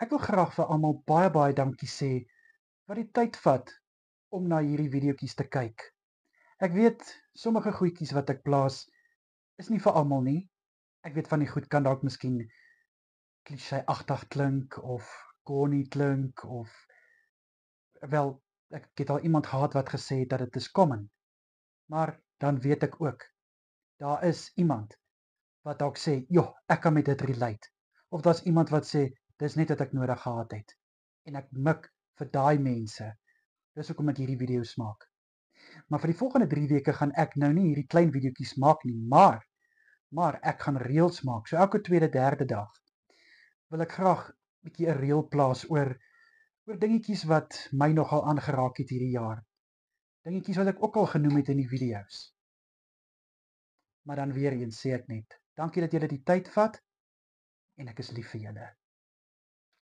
Ek wil graag vir almal baie dankie sê wat die tyd vat om na hierdie videoetjies te kyk. Ek weet sommige goedjies wat ek plaas is nie vir almal nie. Ek weet van die goed kan dalk miskien klisjé-agtig klink of corny klink of wel, ek het al iemand gehad wat gesê het dat dit is common. Maar dan weet ek ook, daar is iemand wat dalk sê, "Joh, ek kan met dit relate." Of daar's iemand wat sê, "Dis net wat ek nodig gehad het." En ek mik vir daai mense. Dis hoekom ek hierdie video's maak. Maar vir die volgende 3 weke gaan ek nou nie hierdie klein videoetjies maak nie, maar ek gaan reels maak. So elke tweede, derde dag wil ek graag bietjie 'n reel plaas oor dingetjies wat my nogal aangeraak het hierdie jaar. Dingetjies wat ek ook al genoem het in die video's. Maar dan weer eens sê ek net, dankie dat julle die tyd vat en ek is lief vir julle.